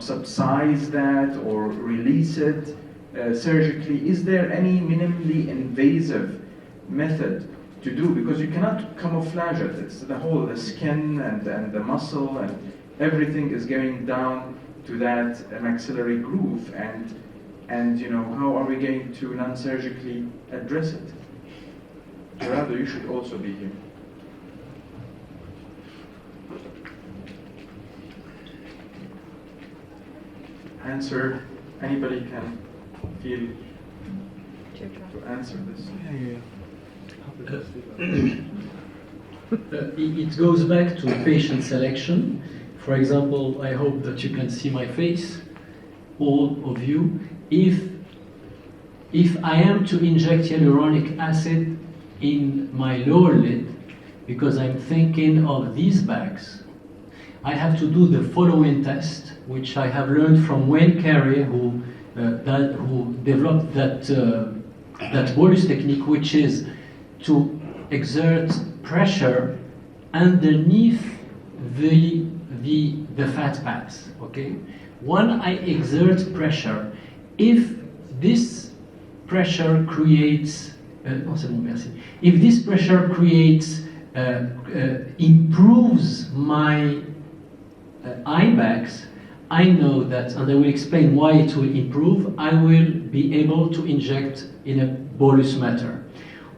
subsize that or release it surgically? Is there any minimally invasive method to do? Because you cannot camouflage it. It's the skin and the muscle and everything is going down to that maxillary groove, and you know, how are we going to non-surgically address it? Gerardo, you should also be here. Answer. Anybody can feel to answer this. It goes back to patient selection. For example, I hope that you can see my face, all of you. If I am to inject hyaluronic acid in my lower lid, because I'm thinking of these bags, I have to do the following test, which I have learned from Wayne Carey, who developed that bolus technique, which is to exert pressure underneath the fat pads. Okay, when I exert pressure, if this pressure creates if this pressure creates improves my eye bags, I know that, and I will explain why it will improve, I will be able to inject in a bolus matter.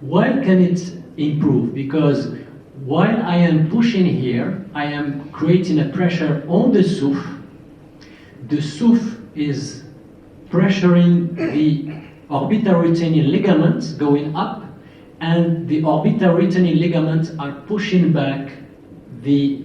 Why can it improve? Because while I am pushing here, I am creating a pressure on the souff. The souff is pressuring the orbital-retaining ligaments going up, and the orbital-retaining ligaments are pushing back the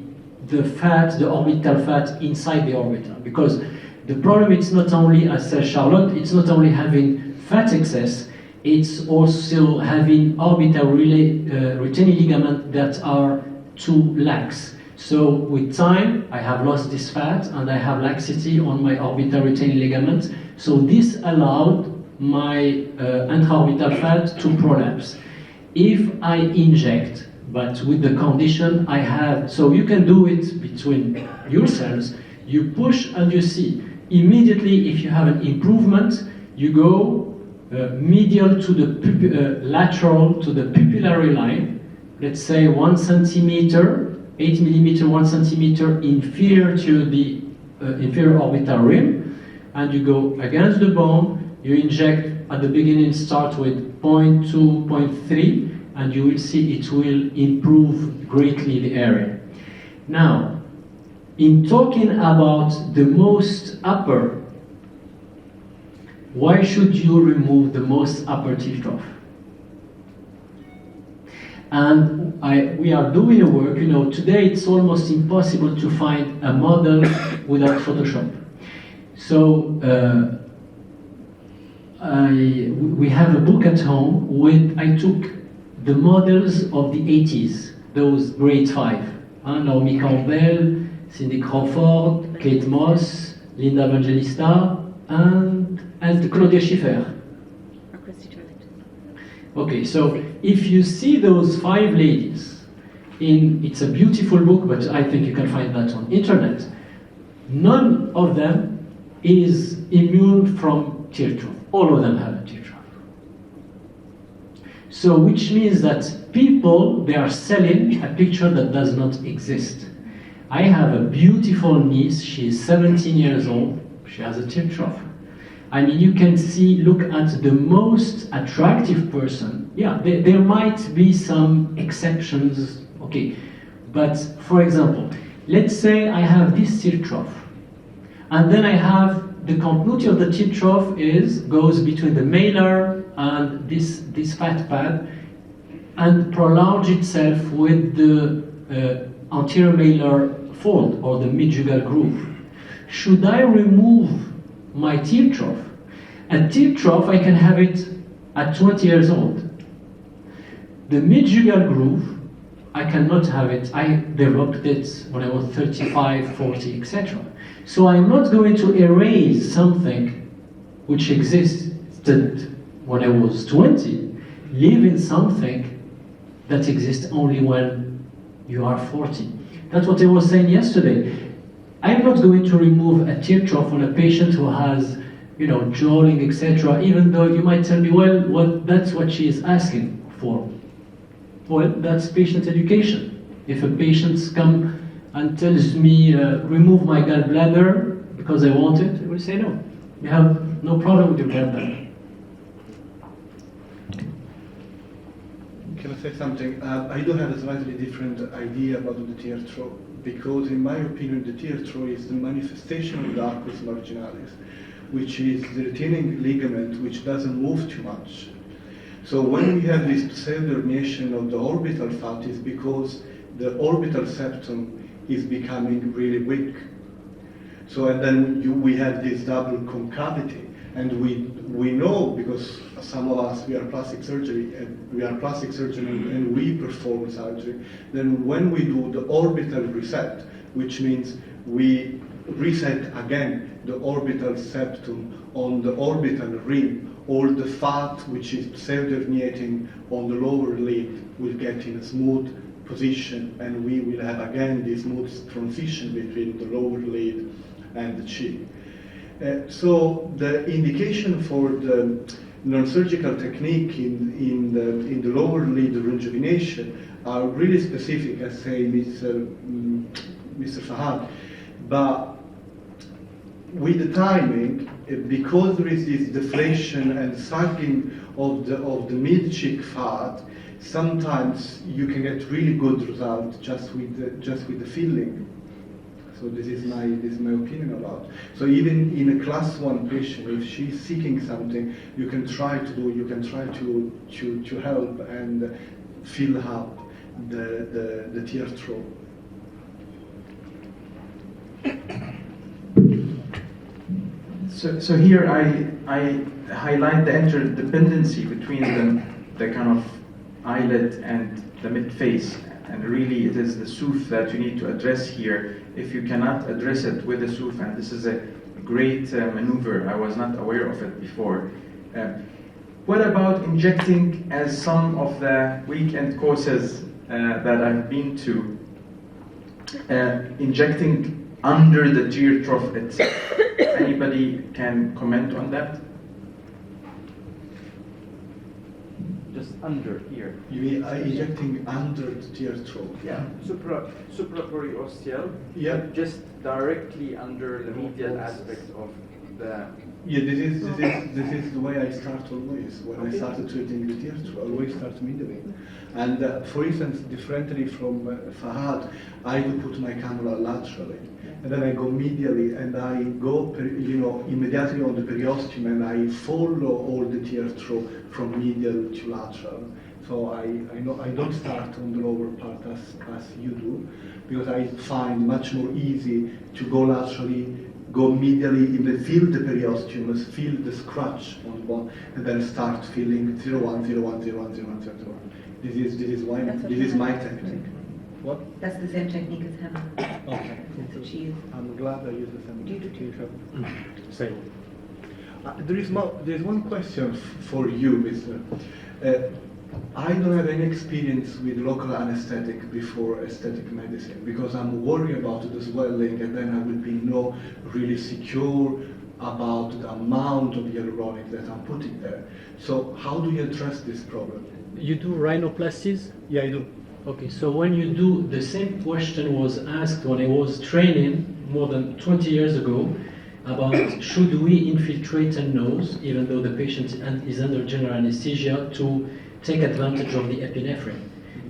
orbital fat inside the orbital. Because the problem is not only, as said Charlotte, it's not only having fat excess, it's also having orbital retaining ligaments that are too lax. So with time, I have lost this fat and I have laxity on my orbital retaining ligaments. So this allowed my intraorbital fat to prolapse. If I inject, but with the condition I have, so you can do it between yourselves, you push and you see. Immediately, if you have an improvement, you go medial to the lateral to the pupillary line, let's say 1 centimeter, 8 millimeter, 1 centimeter inferior to the inferior orbital rim, and you go against the bone, you inject at the beginning, start with 0.2, 0.3, and you will see it will improve greatly the area. Now, in talking about the most upper, why should you remove the most upper teeth trough? And we are doing a work, you know, today it's almost impossible to find a model without Photoshop. So we have a book at home with, I took the models of the 80s, those grade 5. Naomi Campbell, Cindy Crawford, Kate Moss, Linda Evangelista, and Claudia Schiffer. Okay, so if you see those 5 ladies, it's a beautiful book, but I think you can find that on internet. None of them is immune from tear trough. All of them have a tear trough. So which means that people, they are selling a picture that does not exist. I have a beautiful niece, she is 17 years old, she has a tear trough. I mean, you can see, look at the most attractive person. Yeah, there might be some exceptions, okay. But for example, let's say I have this tear trough, and then I have the continuity of the tear trough goes between the malar and this fat pad, and prolonge itself with the anterior malar fold or the midjugal groove. Should I remove my tear trough? A tear trough, I can have it at 20 years old. The midjugal groove, I cannot have it. I developed it when I was 35, 40, etc. So I'm not going to erase something which existed when I was 20, leaving something that exists only when you are 40. That's what I was saying yesterday. I'm not going to remove a tear trough on a patient who has, drooling, etc., even though you might tell me, well, that's what she is asking for. Well, that's patient education. If a patient comes and tells me, remove my gallbladder because I want it, I will say no. You have no problem with your gallbladder. Can I say something? I do have a slightly different idea about the tear trough, because in my opinion the tear trough is the manifestation of the arcus marginalis, which is the retaining ligament which doesn't move too much. So when we have this pseudo-herniation of the orbital fat, is because the orbital septum is becoming really weak. So and then we have this double concavity, and we know, because some of us we are plastic surgery and we perform surgery. Then when we do the orbital reset, which means we reset again the orbital septum on the orbital rim, all the fat which is pseudo-herniating on the lower lid will get in a smooth position, and we will have again this smooth transition between the lower lid and the cheek. So the indication for the non-surgical technique in the lower lid rejuvenation are really specific, as say Mr. Fahad, but with the timing, because there is this deflation and sagging of the mid-cheek fat, sometimes you can get really good results just with the filling. So this is my opinion about. So even in a class 1 patient, if she's seeking something, you can try to help and fill up the tear trough. So here I highlight the interdependency between the kind of eyelid and the mid-face, and really it is the SOOF that you need to address here. If you cannot address it with the SOOF, and this is a great maneuver, I was not aware of it before. What about injecting, as some of the weekend courses that I've been to, injecting under the tear trough itself? Anybody can comment on that? Just under here. You mean injecting under the tear trough? Yeah, supraperiosteal. Yeah. Just directly under the medial aspect of the. Yeah, this is the way I start always. When I started treating the tear trough, I always start medially. And for instance, differently from Fahad, I do put my cannula laterally. And then I go medially, and I go, immediately on the periosteum, and I follow all the tear trough from medial to lateral. So I don't start on the lower part as you do, because I find much more easy to go laterally, go medially, even feel the periosteum, feel the scratch on one, and then start feeling 0, 1, 0, 1, 0, 1, 0, 1, 0, 1. This is my technique. What? That's the same technique as Hannah. Okay. That's what she used. I'm glad I used the same. Do you do Same. There's one question for you, Mr. I don't have any experience with local anesthetic before aesthetic medicine, because I'm worried about the swelling, and then I will be not really secure about the amount of hyaluronic that I'm putting there. So how do you address this problem? You do rhinoplasties? Yeah, I do. Okay, so when you do, the same question was asked when I was training more than 20 years ago about should we infiltrate a nose, even though the patient is under general anesthesia, to take advantage of the epinephrine.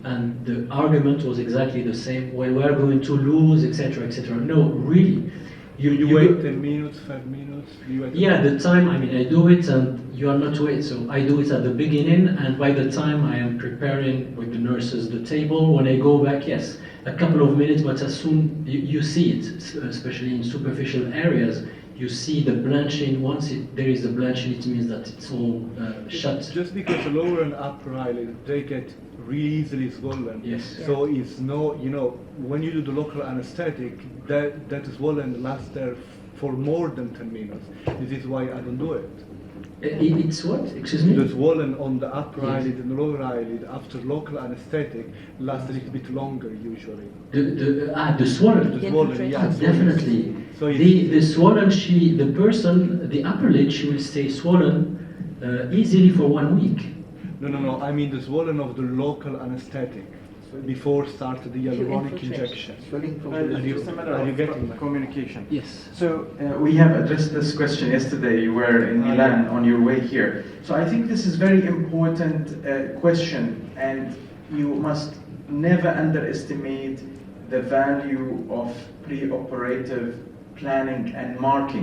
And the argument was exactly the same, well, we are going to lose, etc., etc. No, really. You wait 10 minutes, 5 minutes? Yeah, the time, I do it and you are not waiting. So I do it at the beginning, and by the time I am preparing with the nurses the table, when I go back, yes, a couple of minutes, but as soon you see it, especially in superficial areas, you see the blanching. Once there is the blanching, it means that it's all shut. Just because the lower and upper eyelid, they get really easily swollen. Yes. So it's no, when you do the local anesthetic, that swollen lasts there for more than 10 minutes. This is why I don't do it. It's what? Excuse me? The swollen on the upper Yes. eyelid and lower eyelid after local anesthetic lasts a little bit longer usually. The swollen. The Yeah, swollen, contraction. yeah. Definitely. So The swollen, the person, the upper lid, she will stay swollen easily for 1 week. No. I mean the swollen of the local anesthetic before start the hyaluronic infiltrate. injection. Swelling from Well, the it's just a matter are you of getting that? communication. Yes. So we have addressed this question yesterday. You were in Milan on your way here. So I think this is very important question, and you must never underestimate the value of pre-operative planning and marking.